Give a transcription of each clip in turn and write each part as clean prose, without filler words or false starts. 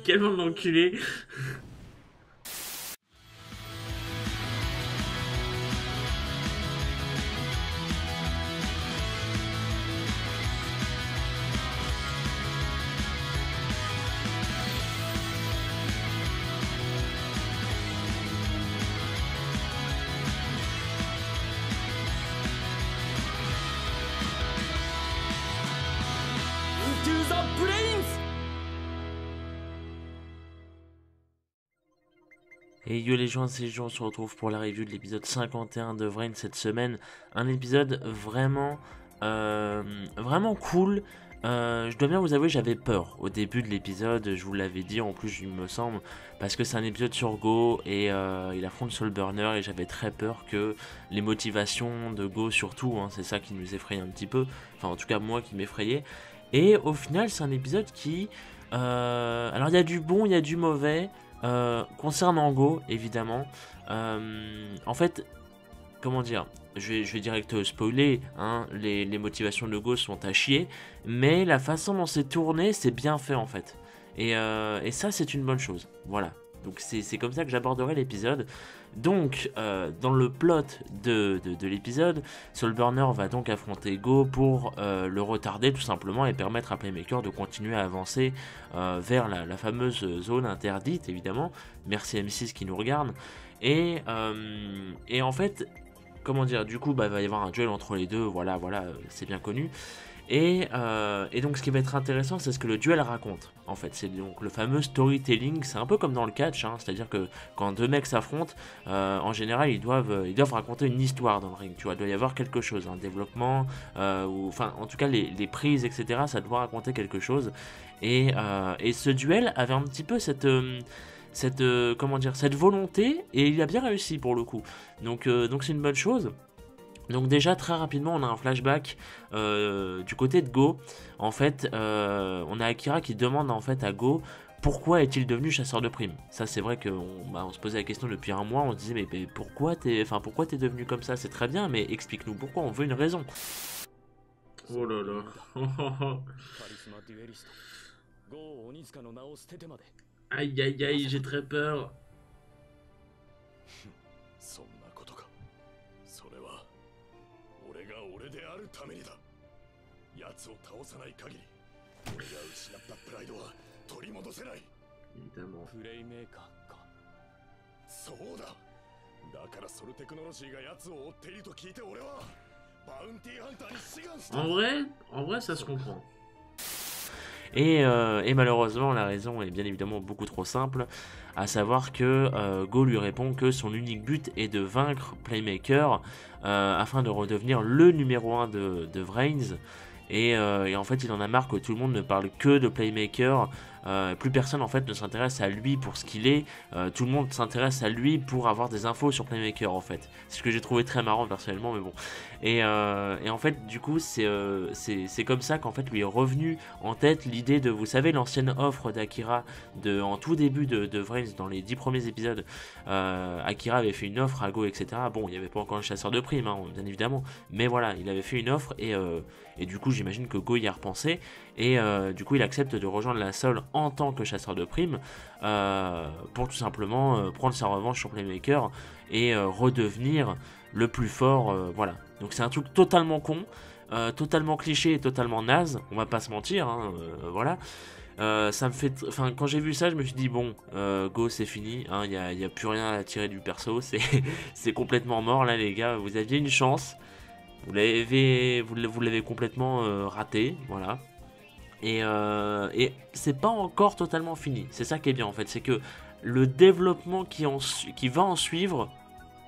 Quel monde d'enculé. Et yo les gens, c'est Jean, on se retrouve pour la review de l'épisode 51 de Vrain cette semaine. Un épisode vraiment, vraiment cool. Je dois bien vous avouer, j'avais peur au début de l'épisode, je vous l'avais dit en plus il me semble, parce que c'est un épisode sur Go et il affronte Soulburner et j'avais très peur que les motivations de Go surtout, hein, c'est ça qui nous effrayait un petit peu, enfin en tout cas moi qui m'effrayait. Et au final c'est un épisode qui, alors il y a du bon, il y a du mauvais. Concernant Go, évidemment, en fait, comment dire, je vais direct spoiler, hein, les motivations de Go sont à chier, mais la façon dont c'est tourné, c'est bien fait en fait. Et ça, c'est une bonne chose. Voilà. Donc c'est comme ça que j'aborderai l'épisode. Donc, dans le plot de l'épisode, Soulburner va donc affronter Go pour le retarder tout simplement et permettre à Playmaker de continuer à avancer vers la fameuse zone interdite, évidemment. Merci M6 qui nous regarde. Et en fait, comment dire, du coup, il va y avoir un duel entre les deux, voilà, c'est bien connu. Et donc ce qui va être intéressant, c'est ce que le duel raconte. En fait, c'est donc le fameux storytelling. C'est un peu comme dans le catch, hein, c'est-à-dire que quand deux mecs s'affrontent, en général, ils doivent raconter une histoire dans le ring. Tu vois, il doit y avoir quelque chose, un développement, ou enfin, en tout cas, les prises, etc. Ça doit raconter quelque chose. Et ce duel avait un petit peu cette comment dire, cette volonté, et il a bien réussi pour le coup. Donc c'est une bonne chose. Donc déjà très rapidement on a un flashback du côté de Go. En fait on a Akira qui demande en fait à Go pourquoi est-il devenu chasseur de primes. Ça c'est vrai qu'on on se posait la question depuis un mois, on se disait mais pourquoi t'es devenu comme ça, c'est très bien mais explique-nous pourquoi, on veut une raison. Oh là là. Aïe aïe aïe, j'ai très peur. そうだ。だからソルテクノロジーが奴を追っていると聞いて俺はバウンティーハンターに志願した。En vrai, ça se comprend. Et malheureusement, la raison est bien évidemment beaucoup trop simple, à savoir que Go lui répond que son unique but est de vaincre Playmaker afin de redevenir le numéro 1 de Vrains. Et en fait il en a marre que tout le monde ne parle que de Playmaker, plus personne en fait ne s'intéresse à lui pour ce qu'il est, tout le monde s'intéresse à lui pour avoir des infos sur Playmaker en fait. C'est ce que j'ai trouvé très marrant personnellement, mais bon. Et en fait du coup c'est comme ça qu'en fait lui est revenu en tête l'idée de, vous savez, l'ancienne offre d'Akira en tout début de Vrains, dans les 10 premiers épisodes. Akira avait fait une offre à Go, etc. Bon, il n'y avait pas encore le chasseur de primes, hein, bien évidemment, mais voilà, il avait fait une offre et du coup j'imagine que Go y a repensé et du coup il accepte de rejoindre la Sol en tant que chasseur de primes pour tout simplement prendre sa revanche sur Playmaker et redevenir le plus fort, voilà. Donc c'est un truc totalement con, totalement cliché et totalement naze, on va pas se mentir, hein, voilà. Ça me fait, enfin quand j'ai vu ça je me suis dit bon, Go c'est fini, hein, y a plus rien à tirer du perso, c'est complètement mort là les gars, vous aviez une chance, vous l'avez complètement raté, voilà. Et c'est pas encore totalement fini, c'est ça qui est bien en fait, c'est que le développement qui va en suivre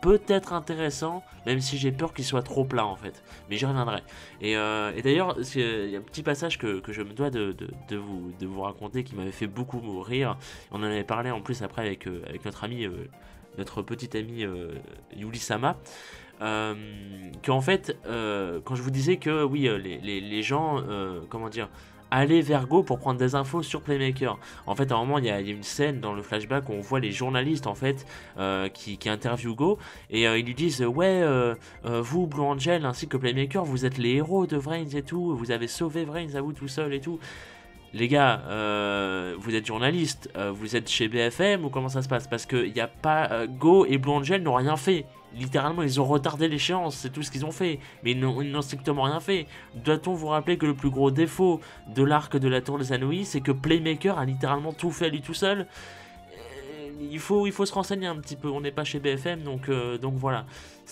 peut être intéressant, même si j'ai peur qu'il soit trop plat en fait, mais j'y reviendrai. Et d'ailleurs, il y a un petit passage que je me dois de vous raconter qui m'avait fait beaucoup rire. On en avait parlé en plus après avec notre ami, notre petite amie Yuli-sama. Qu'en fait, quand je vous disais que oui, les gens, comment dire, aller vers Go pour prendre des infos sur Playmaker. En fait, à un moment, il y a une scène dans le flashback où on voit les journalistes en fait qui interviewent Go et ils lui disent ouais, vous Blue Angel ainsi que Playmaker, vous êtes les héros de Vrains et tout, vous avez sauvé Vrains à vous tout seul et tout. les gars, vous êtes journaliste, vous êtes chez BFM ou comment ça se passe? Parce que y a pas Go et Blue Angel n'ont rien fait. Littéralement, ils ont retardé l'échéance, c'est tout ce qu'ils ont fait. Mais ils n'ont strictement rien fait. Doit-on vous rappeler que le plus gros défaut de l'arc de la Tour des Anouilles, c'est que Playmaker a littéralement tout fait lui tout seul? Il faut se renseigner un petit peu. On n'est pas chez BFM, donc voilà.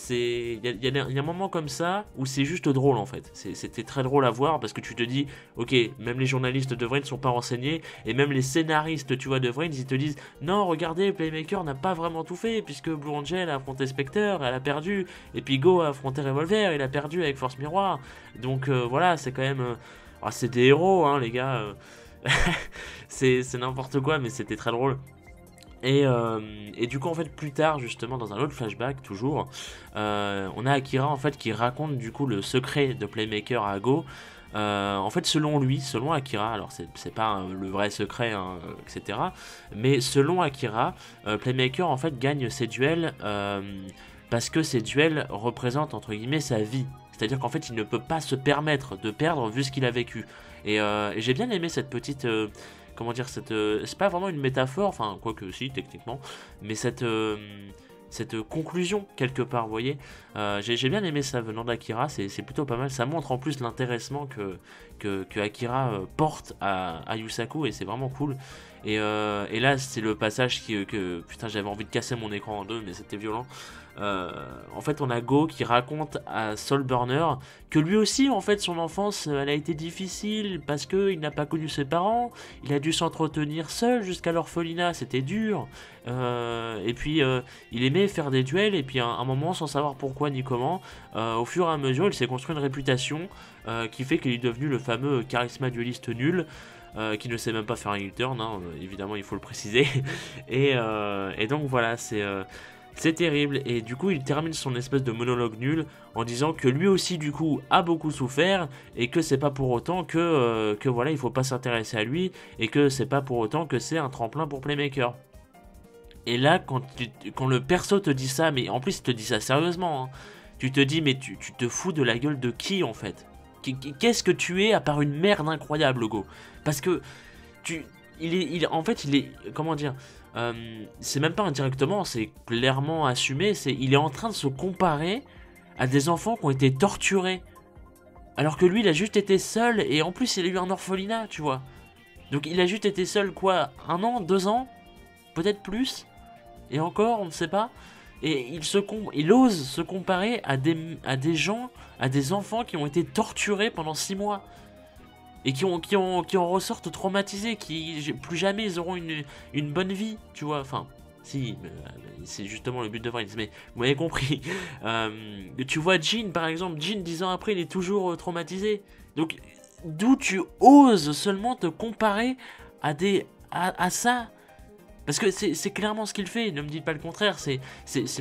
Il y a un moment comme ça où c'est juste drôle en fait. C'était très drôle à voir parce que tu te dis, ok, même les journalistes de Vrain ne sont pas renseignés et même les scénaristes, tu vois, de Vrain, ils te disent, non, regardez, Playmaker n'a pas vraiment tout fait puisque Blue Angel a affronté Spectre, elle a perdu, et puis Go a affronté Revolver, il a perdu avec Force Miroir. Donc voilà, c'est quand même, c'est des héros, hein, les gars. C'est n'importe quoi, mais c'était très drôle. Et du coup en fait plus tard justement dans un autre flashback toujours on a Akira en fait qui raconte du coup le secret de Playmaker à Go. En fait selon lui, selon Akira, alors c'est pas le vrai secret hein, etc, mais selon Akira, Playmaker en fait gagne ses duels parce que ces duels représentent entre guillemets sa vie, c'est à dire qu'en fait il ne peut pas se permettre de perdre vu ce qu'il a vécu. Et j'ai bien aimé cette petite comment dire, c'est pas vraiment une métaphore, enfin, quoique si, techniquement, mais cette conclusion, quelque part, vous voyez. J'ai bien aimé ça venant d'Akira, c'est plutôt pas mal. Ça montre en plus l'intéressement que Akira porte à Yusaku, et c'est vraiment cool. Et là, c'est le passage putain, j'avais envie de casser mon écran en deux, mais c'était violent. En fait on a Go qui raconte à Soulburner que lui aussi en fait son enfance elle a été difficile parce que il n'a pas connu ses parents, il a dû s'entretenir seul jusqu'à l'orphelinat, c'était dur, et puis il aimait faire des duels et puis à un moment sans savoir pourquoi ni comment, au fur et à mesure il s'est construit une réputation qui fait qu'il est devenu le fameux charisma dueliste nul. Qui ne sait même pas faire un U-turn, hein, évidemment il faut le préciser. Et donc voilà, c'est terrible, et du coup il termine son espèce de monologue nul en disant que lui aussi du coup a beaucoup souffert et que c'est pas pour autant que voilà il faut pas s'intéresser à lui et que c'est pas pour autant que c'est un tremplin pour Playmaker. Et là quand le perso te dit ça, mais en plus il te dit ça sérieusement, hein, tu te dis mais tu te fous de la gueule de qui en fait? Qu'est-ce que tu es à part une merde incroyable Go? Parce que en fait il est comment dire, c'est même pas indirectement, c'est clairement assumé, il est en train de se comparer à des enfants qui ont été torturés. Alors que lui, il a juste été seul, et en plus, il a eu un orphelinat, tu vois. Donc il a juste été seul, quoi, 1 an, 2 ans, peut-être plus, et encore, on ne sait pas. Et il ose se comparer à des gens, à des enfants qui ont été torturés pendant 6 mois. Et qui en ressortent traumatisés, qui plus jamais ils auront une bonne vie, tu vois, enfin, si, c'est justement le but de Vrins, mais vous m'avez compris. Tu vois Jin par exemple, Jin 10 ans après il est toujours traumatisé, donc d'où tu oses seulement te comparer à ça? Parce que c'est clairement ce qu'il fait, ne me dites pas le contraire, c'est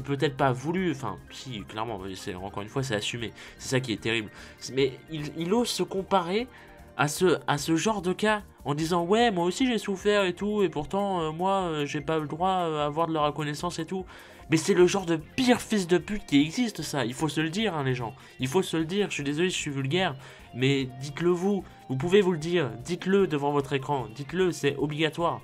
peut-être pas voulu, enfin, si, clairement, encore une fois, c'est assumé, c'est ça qui est terrible. Mais il ose se comparer à ce genre de cas, en disant, ouais, moi aussi j'ai souffert et tout, et pourtant, moi, j'ai pas le droit à avoir de la reconnaissance et tout. Mais c'est le genre de pire fils de pute qui existe, ça, il faut se le dire, hein, les gens. Il faut se le dire, je suis désolé, je suis vulgaire, mais dites-le vous pouvez vous le dire, dites-le devant votre écran, dites-le, c'est obligatoire.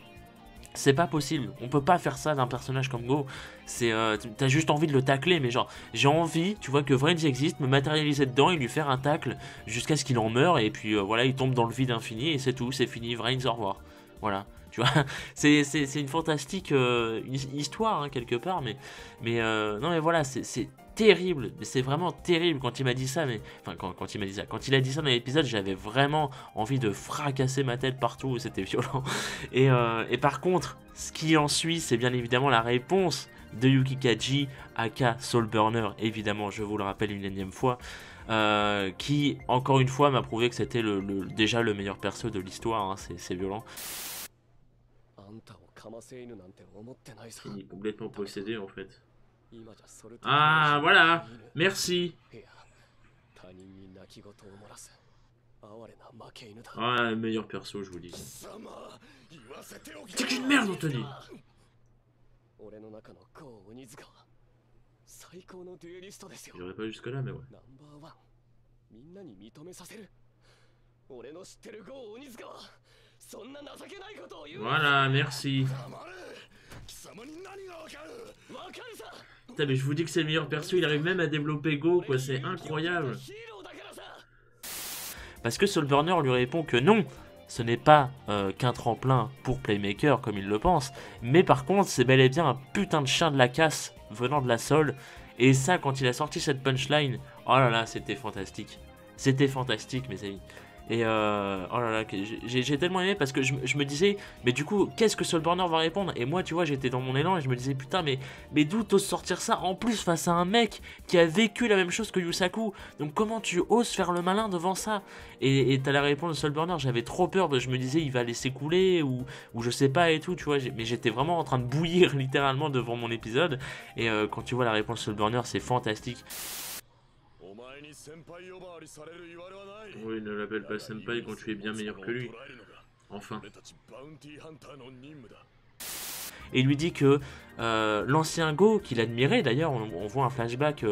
C'est pas possible, on peut pas faire ça d'un personnage comme Go. T'as juste envie de le tacler, mais genre, j'ai envie, tu vois, que Vrins existe, me matérialiser dedans et lui faire un tacle jusqu'à ce qu'il en meure, et puis voilà, il tombe dans le vide infini, et c'est tout, c'est fini, Vrins, au revoir. Voilà, tu vois, c'est une fantastique histoire, hein, quelque part, mais non, mais voilà, c'est terrible, c'est vraiment terrible quand il m'a dit ça, mais enfin quand il m'a dit ça, quand il a dit ça dans l'épisode, j'avais vraiment envie de fracasser ma tête partout, c'était violent. Et par contre, ce qui en suit, c'est bien évidemment la réponse de Yukikaji, aka Soulburner, évidemment, je vous le rappelle une énième fois, qui encore une fois m'a prouvé que c'était déjà le meilleur perso de l'histoire, hein, c'est violent. Il est complètement possédé en fait. Ah voilà, merci. Ah, meilleur perso, je vous dis. C'est qu'une merde, Anthony. J'irai pas jusque là, mais ouais. Voilà, merci. 黙れ貴様に何がわかる Putain, mais je vous dis que c'est le meilleur perso, il arrive même à développer Go, quoi, c'est incroyable. Parce que Soulburner lui répond que non, ce n'est pas qu'un tremplin pour Playmaker comme il le pense, mais par contre c'est bel et bien un putain de chien de la casse venant de la Sol, et ça quand il a sorti cette punchline, oh là là c'était fantastique mes amis. Et oh là là, j'ai tellement aimé parce que je me disais, mais du coup, qu'est-ce que Soulburner va répondre? Et moi, tu vois, j'étais dans mon élan et je me disais, putain, mais d'où t'oses sortir ça en plus face à un mec qui a vécu la même chose que Yusaku? Donc comment tu oses faire le malin devant ça? Et t'as la réponse de Soulburner, j'avais trop peur, je me disais, il va laisser couler ou je sais pas et tout, tu vois, mais j'étais vraiment en train de bouillir littéralement devant mon épisode. Et quand tu vois la réponse de Soulburner, c'est fantastique. Oui, ne l'appelle pas Senpai quand tu es bien meilleur que lui. Enfin. Et il lui dit que l'ancien Go, qu'il admirait d'ailleurs, on voit un flashback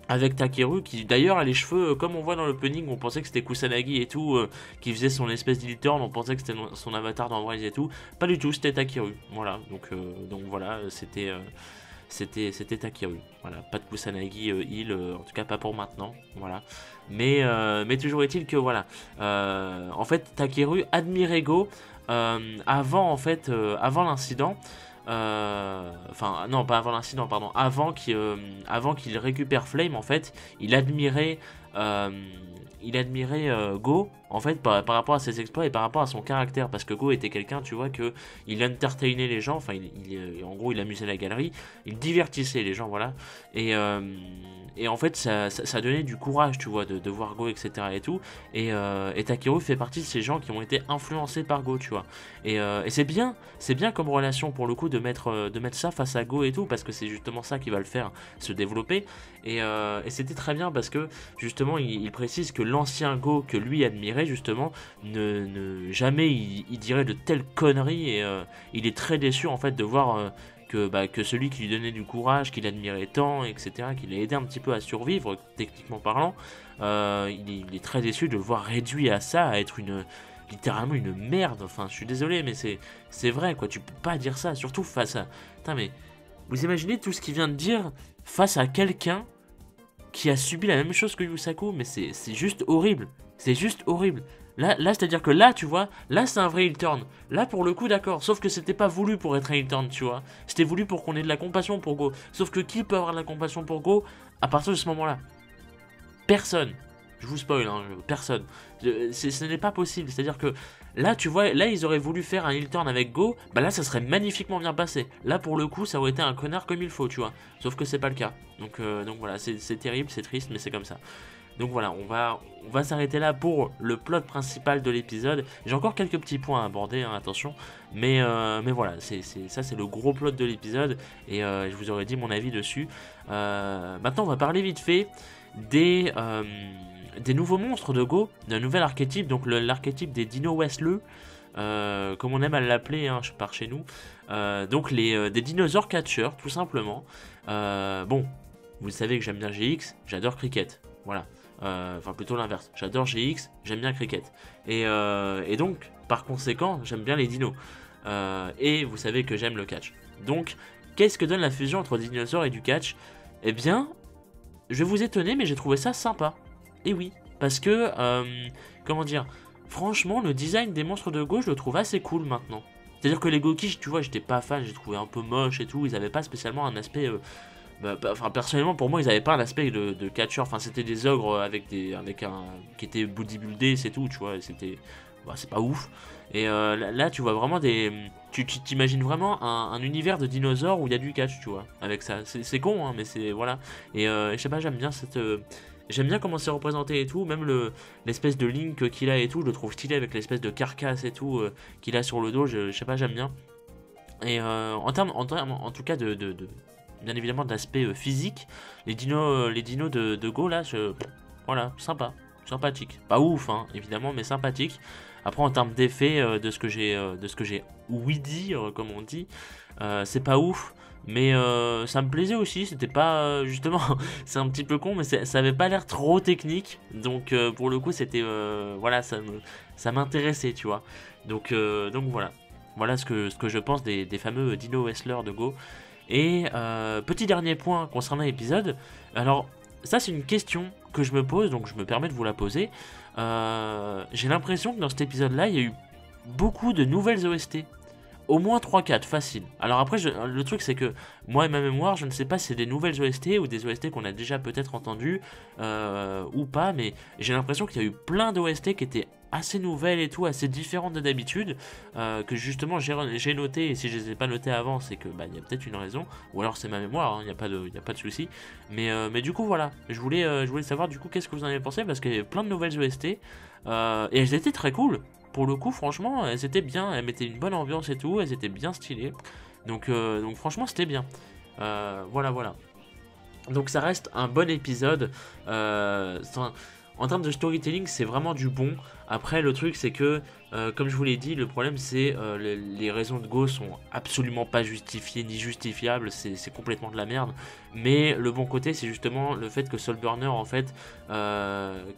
avec Takeru, qui d'ailleurs a les cheveux, comme on voit dans l'opening, on pensait que c'était Kusanagi et tout, qui faisait son espèce d'e-turn, on pensait que c'était son avatar d'Embrace et tout. Pas du tout, c'était Takeru. Voilà, donc voilà, c'était Takeru. Voilà, pas de Kusanagi en tout cas pas pour maintenant. Voilà. Mais toujours est-il que voilà. En fait, Takeru admirait Go avant l'incident. Enfin, non, pas avant l'incident, pardon. Avant qu'il récupère Flame, en fait, il admirait Go, en fait, par rapport à ses exploits et par rapport à son caractère, parce que Go était quelqu'un, tu vois, que il entertainait les gens, enfin, en gros, il amusait la galerie, il divertissait les gens, voilà, et en fait, ça donnait du courage, tu vois, de voir Go, etc. et tout, et Takeru fait partie de ces gens qui ont été influencés par Go, tu vois, et c'est bien comme relation, pour le coup, de mettre ça face à Go et tout, parce que c'est justement ça qui va le faire se développer, et c'était très bien, parce que, justement, il précise que l'ancien Go que lui admirait, justement, jamais il dirait de telles conneries, et il est très déçu, en fait, de voir que celui qui lui donnait du courage, qu'il admirait tant, etc., qui l'a aidé un petit peu à survivre, techniquement parlant, il est très déçu de le voir réduit à ça, à être littéralement une merde. Enfin, je suis désolé, mais c'est vrai, quoi, tu peux pas dire ça, surtout face à... Putain, mais vous imaginez tout ce qu'il vient de dire face à quelqu'un qui a subi la même chose que Yusaku, mais c'est juste horrible. C'est juste horrible. Là c'est-à-dire que là, tu vois, là c'est un vrai heel turn. Là, pour le coup, d'accord. Sauf que c'était pas voulu pour être un heel turn, tu vois. C'était voulu pour qu'on ait de la compassion pour Go. Sauf que qui peut avoir de la compassion pour Go à partir de ce moment-là? Personne. Je vous spoil, hein, personne. Ce n'est pas possible. C'est-à-dire que là, tu vois, là, ils auraient voulu faire un heel turn avec Go. Bah là, ça serait magnifiquement bien passé. Là, pour le coup, ça aurait été un connard comme il faut, tu vois. Sauf que c'est pas le cas. Donc voilà, c'est terrible, c'est triste, mais c'est comme ça. Donc voilà, on va s'arrêter là pour le plot principal de l'épisode. J'ai encore quelques petits points à aborder, hein, attention. Mais voilà, ça c'est le gros plot de l'épisode. Et je vous aurais dit mon avis dessus. Maintenant, on va parler vite fait des nouveaux monstres de Go, d'un nouvel archétype, donc l'archétype des Dino Wesley, comme on aime à l'appeler par chez nous. Donc des dinosaures catcheurs, tout simplement. Bon, vous savez que j'aime bien GX, j'adore Cricket. Voilà. Enfin plutôt l'inverse, j'adore GX, j'aime bien Cricket, et donc par conséquent j'aime bien les dinos, et vous savez que j'aime le catch. Donc qu'est-ce que donne la fusion entre dinosaures et du catch? Eh bien, je vais vous étonner, mais j'ai trouvé ça sympa. Et oui, parce que comment dire, franchement le design des monstres de Go je le trouve assez cool maintenant. C'est-à-dire que les Gokish, tu vois, j'étais pas fan, j'ai trouvé un peu moche et tout, ils avaient pas spécialement un aspect enfin personnellement pour moi ils avaient pas un aspect de catcheur, enfin c'était des ogres qui étaient bodybuildés, c'est tout, tu vois, c'était c'est pas ouf. Et là tu vois vraiment tu t'imagines vraiment un univers de dinosaures où il y a du catch, tu vois, avec ça, c'est con hein, mais c'est voilà. Et je sais pas, j'aime bien comment c'est représenté et tout, même l'espèce de Link qu'il a et tout, je le trouve stylé avec l'espèce de carcasse et tout qu'il a sur le dos, je sais pas, j'aime bien. Et en termes en tout cas bien évidemment d'aspect physique, les dinos de Go là, voilà, sympathique, pas ouf hein, évidemment, mais sympathique. Après en termes d'effet, de ce que j'ai ouï dire, comme on dit, c'est pas ouf. Mais ça me plaisait aussi, c'était pas justement, c'est un petit peu con, mais ça avait pas l'air trop technique. Donc pour le coup, c'était voilà, ça m'intéressait, tu vois. Donc voilà, voilà ce que je pense des fameux Dino Wrestler de Go. Et petit dernier point concernant l'épisode. Alors ça c'est une question que je me pose, donc je me permets de vous la poser. J'ai l'impression que dans cet épisode-là, il y a eu beaucoup de nouvelles OST. Au moins 3-4, facile. Alors après, le truc c'est que moi et ma mémoire, je ne sais pas si c'est des nouvelles OST ou des OST qu'on a déjà peut-être entendues ou pas, mais j'ai l'impression qu'il y a eu plein d'OST qui étaient assez nouvelles et tout, assez différentes de d'habitude, que justement j'ai noté, et si je les ai pas notées avant, c'est que bah, y a peut-être une raison, ou alors c'est ma mémoire, il n'y a pas de souci. Mais du coup voilà, je voulais savoir du coup qu'est-ce que vous en avez pensé, parce qu'il y avait plein de nouvelles OST, et elles étaient très cool. Pour le coup, franchement, elles étaient bien, elles mettaient une bonne ambiance et tout, elles étaient bien stylées. Donc franchement, c'était bien. Voilà. Donc ça reste un bon épisode. En termes de storytelling, c'est vraiment du bon. Après, le truc, c'est que, comme je vous l'ai dit, le problème, c'est les raisons de Go sont absolument pas justifiées ni justifiables. C'est complètement de la merde. Mais le bon côté, c'est justement le fait que Soulburner, en fait,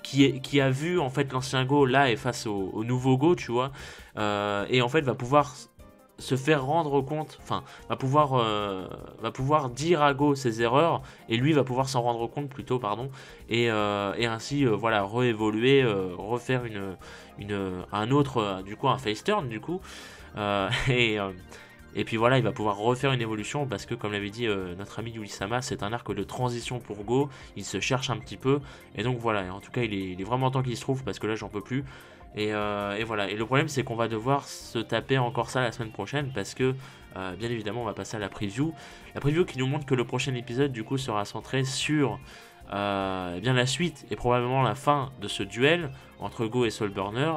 qui a vu en fait l'ancien Go là et face au nouveau Go, tu vois, et en fait va pouvoir se faire rendre compte, enfin va pouvoir dire à Go ses erreurs et lui va pouvoir s'en rendre compte plutôt, pardon, et ainsi voilà, réévoluer, refaire un autre du coup un face turn du coup, et puis voilà, il va pouvoir refaire une évolution parce que, comme l'avait dit notre ami Yulisama, c'est un arc de transition pour Go. Il se cherche un petit peu. Et donc voilà, et en tout cas, il est vraiment temps qu'il se trouve parce que là, j'en peux plus. Et voilà. Et le problème, c'est qu'on va devoir se taper encore ça la semaine prochaine parce que, bien évidemment, on va passer à la preview. La preview qui nous montre que le prochain épisode, du coup, sera centré sur eh bien la suite et probablement la fin de ce duel entre Go et Soulburner.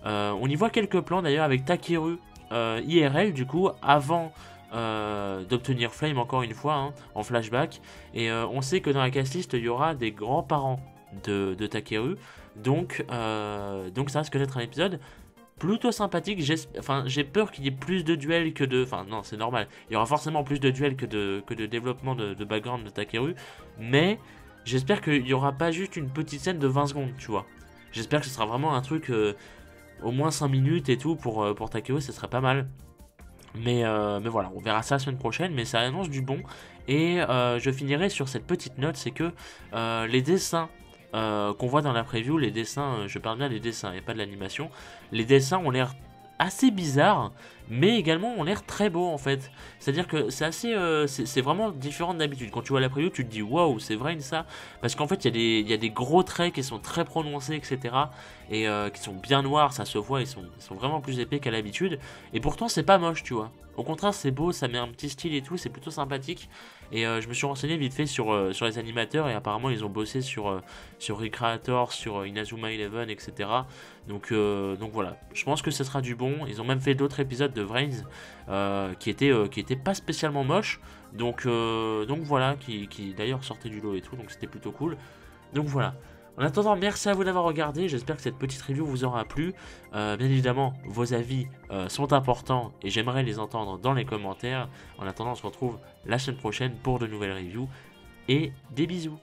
On y voit quelques plans d'ailleurs avec Takeru. IRL du coup avant d'obtenir Flame encore une fois, hein, en flashback, et on sait que dans la castlist il y aura des grands-parents de Takeru, donc ça risque d'être un épisode plutôt sympathique. J'ai peur qu'il y ait plus de duels que de... Enfin non, c'est normal, il y aura forcément plus de duels que de développement de background de Takeru, mais j'espère qu'il n'y aura pas juste une petite scène de 20 secondes, tu vois. J'espère que ce sera vraiment un truc au moins 5 minutes et tout pour Takeo, ce serait pas mal. Mais voilà, on verra ça la semaine prochaine, mais ça annonce du bon. Et je finirai sur cette petite note, c'est que les dessins qu'on voit dans la preview, les dessins, je parle bien des dessins et pas de l'animation, les dessins ont l'air assez bizarres, mais également ont l'air très beaux en fait. C'est-à-dire que c'est assez, c'est vraiment différent d'habitude. Quand tu vois la preview, tu te dis waouh, c'est vrai ça, parce qu'en fait il y a des gros traits qui sont très prononcés, etc. Et qui sont bien noirs, ça se voit, ils sont vraiment plus épais qu'à l'habitude. Et pourtant c'est pas moche, tu vois. Au contraire, c'est beau, ça met un petit style et tout, c'est plutôt sympathique. Et je me suis renseigné vite fait sur les animateurs, et apparemment ils ont bossé sur Recreator, sur Inazuma Eleven, etc. Donc voilà, je pense que ce sera du bon. Ils ont même fait d'autres épisodes de Vrains qui étaient pas spécialement moches. Donc voilà, qui d'ailleurs sortaient du lot et tout, donc c'était plutôt cool. Donc voilà. En attendant, merci à vous d'avoir regardé, j'espère que cette petite review vous aura plu. Bien évidemment, vos avis sont importants et j'aimerais les entendre dans les commentaires. En attendant, on se retrouve la semaine prochaine pour de nouvelles reviews et des bisous.